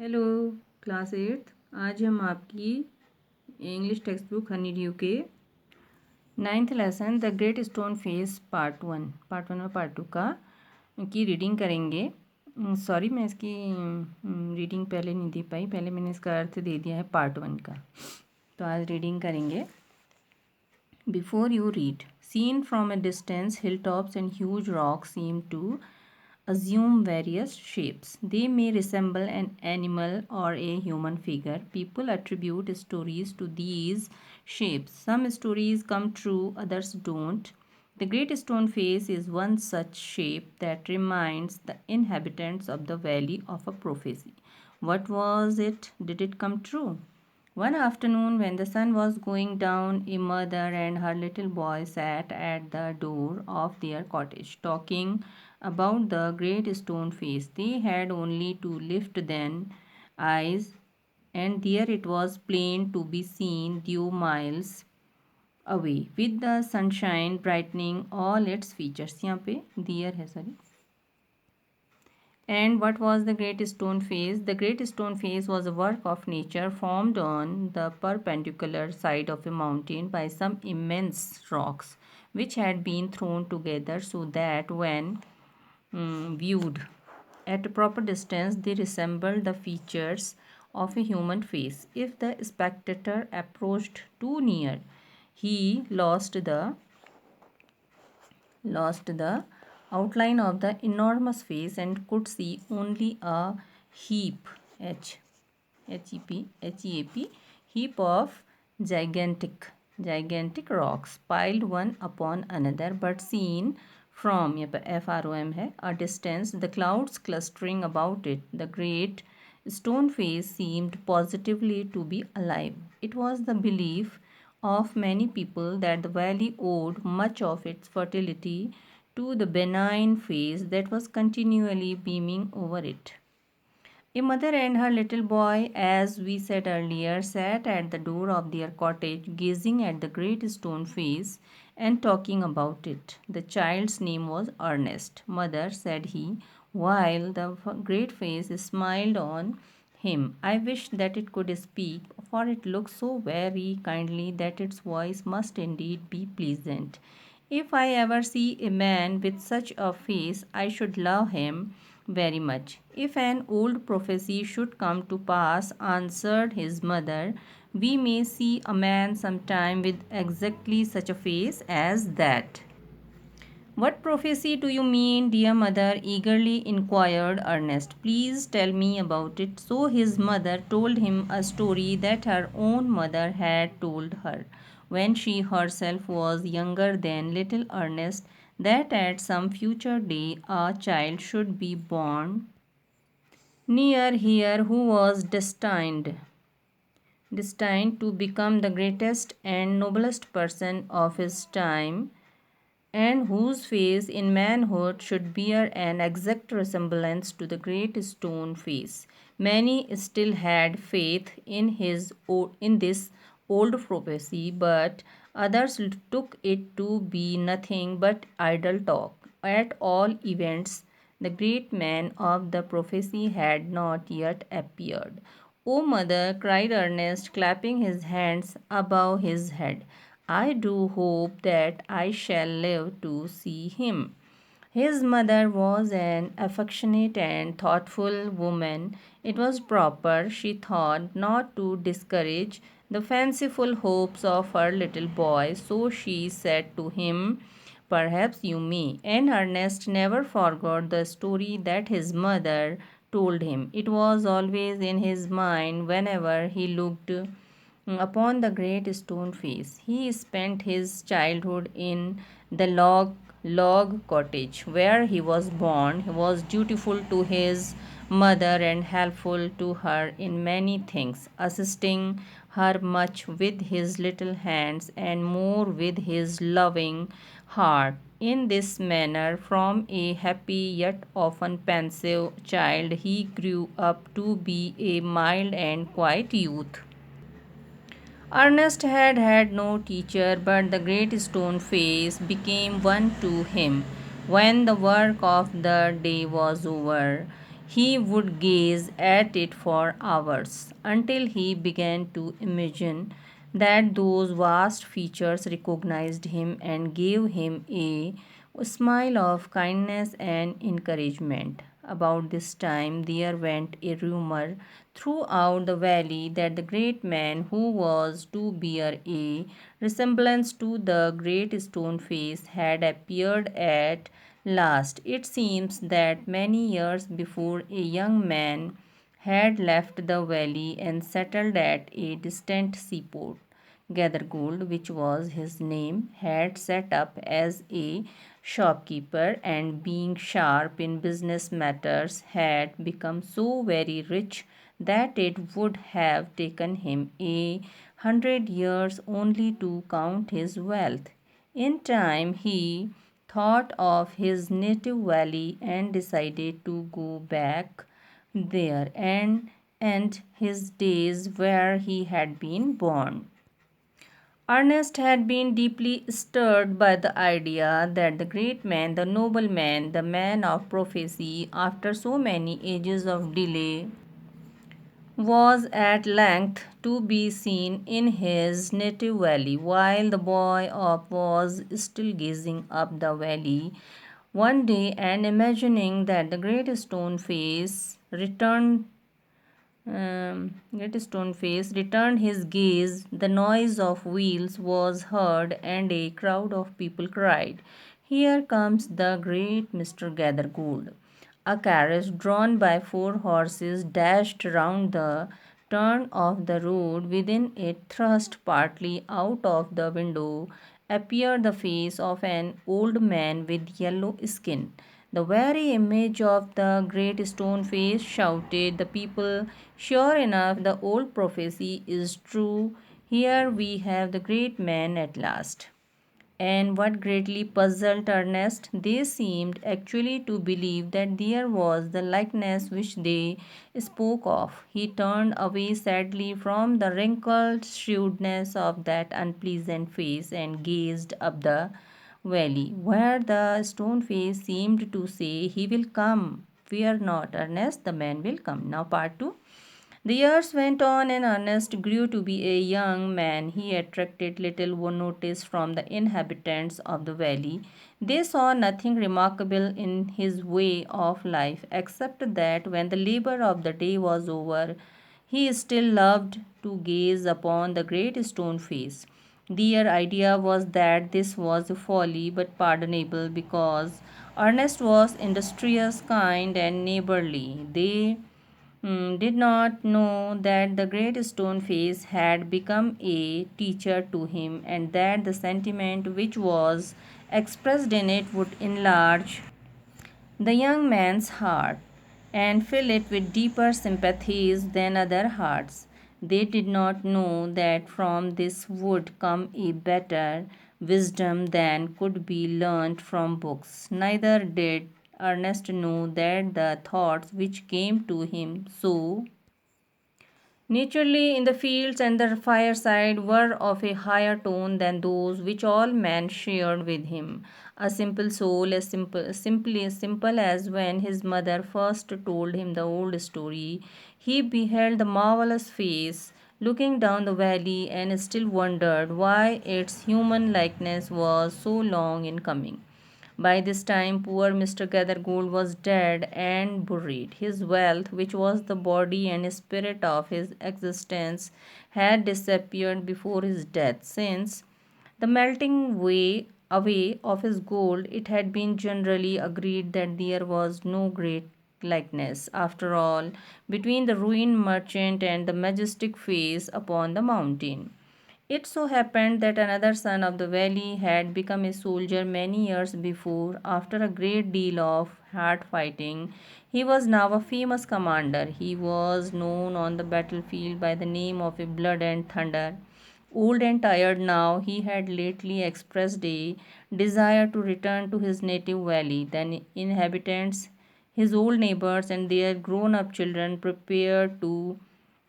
Hello class 8। आज हम आपकी English text book Honey due के 9th lesson the great stone face part one और पार्ट टू की रीडिंग करेंगे। सॉरी, मैं इसकी रीडिंग पहले नहीं दे पाई, पहले मैंने इसका अर्थ दे दिया है पार्ट 1 का। तो आज रीडिंग करेंगे। Before you read, seen from a distance, hilltops and huge rocks seem to assume various shapes. They may resemble an animal or a human figure. People attribute stories to these shapes. Some stories come true, others don't. The Great Stone Face is one such shape that reminds the inhabitants of the valley of a prophecy. What was it? Did it come true? One afternoon, when the sun was going down, a mother and her little boy sat at the door of their cottage, talking about the great stone face. They had only to lift their eyes, and there it was plain to be seen, due miles away, with the sunshine brightening all its features. यहाँ पे there है, sorry. And what was the Great Stone Face? The Great Stone Face was a work of nature formed on the perpendicular side of a mountain by some immense rocks, which had been thrown together so that when viewed at a proper distance, they resembled the features of a human face. If the spectator approached too near, he lost the outline of the enormous face and could see only a heap h heap of gigantic rocks piled one upon another, but seen from from a distance, the clouds clustering about it, the great stone face seemed positively to be alive. It was the belief of many people that the valley owed much of its fertility to the benign face that was continually beaming over it. A mother and her little boy, as we said earlier, sat at the door of their cottage, gazing at the great stone face and talking about it. The child's name was Ernest. Mother, said he, while the great face smiled on him. I wish that it could speak, for it looks so very kindly that its voice must indeed be pleasant. If I ever see a man with such a face, I should love him very much. If an old prophecy should come to pass, answered his mother, we may see a man sometime with exactly such a face as that. What prophecy do you mean, dear mother? Eagerly inquired Ernest. Please tell me about it. So his mother told him a story that her own mother had told her when she herself was younger than little Ernest, that at some future day a child should be born near here who was destined to become the greatest and noblest person of his time, and whose face in manhood should bear an exact resemblance to the great stone face. Many still had faith in this old prophecy, but others took it to be nothing but idle talk. At all events, the great man of the prophecy had not yet appeared. "O mother," cried Ernest, clapping his hands above his head, "I do hope that I shall live to see him." His mother was an affectionate and thoughtful woman. It was proper, she thought, not to discourage the fanciful hopes of her little boy, so she said to him, "Perhaps you may." And Ernest never forgot the story that his mother told him. It was always in his mind whenever he looked upon the great stone face. He spent his childhood in the log cottage where he was born. He was dutiful to his mother and helpful to her in many things, assisting her much with his little hands and more with his loving heart. In this manner, from a happy yet often pensive child, he grew up to be a mild and quiet youth. Ernest had had no teacher, but the great stone face became one to him. When the work of the day was over, He would gaze at it for hours until he began to imagine that those vast features recognized him and gave him a smile of kindness and encouragement. About this time, there went a rumor throughout the valley that the great man who was to bear a resemblance to the great stone face had appeared at last. It seems that many years before, a young man had left the valley and settled at a distant seaport. Gathergold, which was his name, had set up as a shopkeeper and, being sharp in business matters, had become so very rich that it would have taken him 100 years only to count his wealth. In time, he thought of his native valley and decided to go back there and end his days where he had been born. Ernest had been deeply stirred by the idea that the great man, the noble man, the man of prophecy, after so many ages of delay, was at length to be seen in his native valley. While the boy was still gazing up the valley one day and imagining that the great stone face returned his gaze. The noise of wheels was heard, and a crowd of people cried, "Here comes the great Mr. Gathergold." A carriage drawn by 4 horses dashed round the turn of the road. Within it, thrust partly out of the window, appeared the face of an old man with yellow skin. "The very image of the great stone face," shouted the people. "Sure enough, the old prophecy is true. Here we have the great man at last." And what greatly puzzled Ernest, they seemed actually to believe that there was the likeness which they spoke of. He turned away sadly from the wrinkled shrewdness of that unpleasant face and gazed up the valley, where the stone face seemed to say, "He will come. Fear not, Ernest, the man will come." Now, part 2. The years went on, and Ernest grew to be a young man. He attracted little notice from the inhabitants of the valley. They saw nothing remarkable in his way of life, except that when the labor of the day was over, he still loved to gaze upon the great stone face. Their idea was that this was a folly, but pardonable, because Ernest was industrious, kind, and neighborly. They did not know that the great stone face had become a teacher to him, and that the sentiment which was expressed in it would enlarge the young man's heart and fill it with deeper sympathies than other hearts. They did not know that from this would come a better wisdom than could be learnt from books. Neither did Ernest know that the thoughts which came to him so naturally in the fields and the fireside were of a higher tone than those which all men shared with him. A simple soul, as simple as when his mother first told him the old story. He beheld the marvelous face looking down the valley and still wondered why its human likeness was so long in coming. By this time, poor Mr. Gathergold was dead and buried. His wealth, which was the body and spirit of his existence, had disappeared before his death. Since the melting away of his gold, it had been generally agreed that there was no great likeness, after all, between the ruined merchant and the majestic face upon the mountain. It so happened that another son of the valley had become a soldier many years before. After a great deal of hard fighting, he was now a famous commander. He was known on the battlefield by the name of a Blood and Thunder. Old and tired now, he had lately expressed a desire to return to his native valley. The inhabitants, his old neighbors, and their grown up children prepared to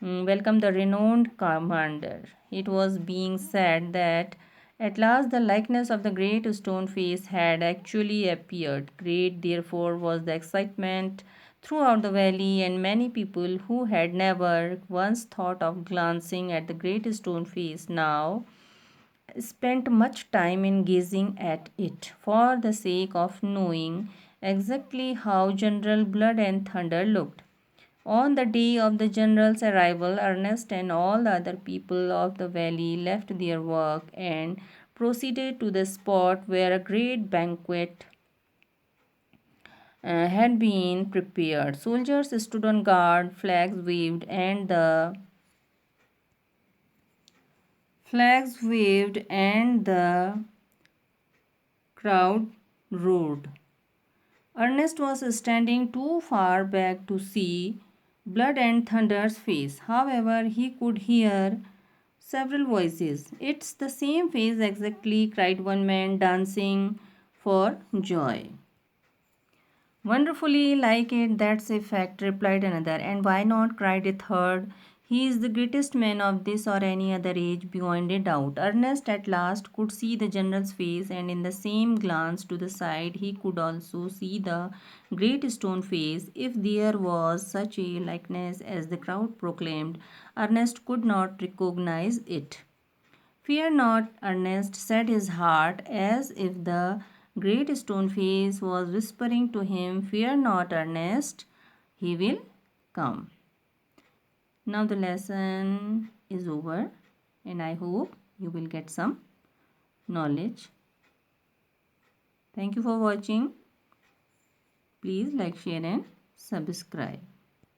welcome the renowned commander. It was being said that at last the likeness of the great stone face had actually appeared. Great, therefore, was the excitement throughout the valley, and many people who had never once thought of glancing at the great stone face now spent much time in gazing at it for the sake of knowing exactly how General Blood and Thunder looked. On the day of the general's arrival, Ernest and all the other people of the valley left their work and proceeded to the spot where a great banquet had been prepared. Soldiers stood on guard, flags waved, and the crowd roared. Ernest was standing too far back to see Blood and Thunder's face. However, he could hear several voices. "It's the same face exactly," cried one man, dancing for joy. "Wonderfully like it, that's a fact," replied another. "And why not?" cried a third. "He is the greatest man of this or any other age, beyond a doubt." Ernest at last could see the general's face, and in the same glance to the side he could also see the great stone face. If there was such a likeness as the crowd proclaimed, Ernest could not recognize it. "Fear not, Ernest," said his heart, as if the great stone face was whispering to him. "Fear not, Ernest, he will come." Now the lesson is over, and I hope you will get some knowledge. Thank you for watching. Please like, share, and subscribe.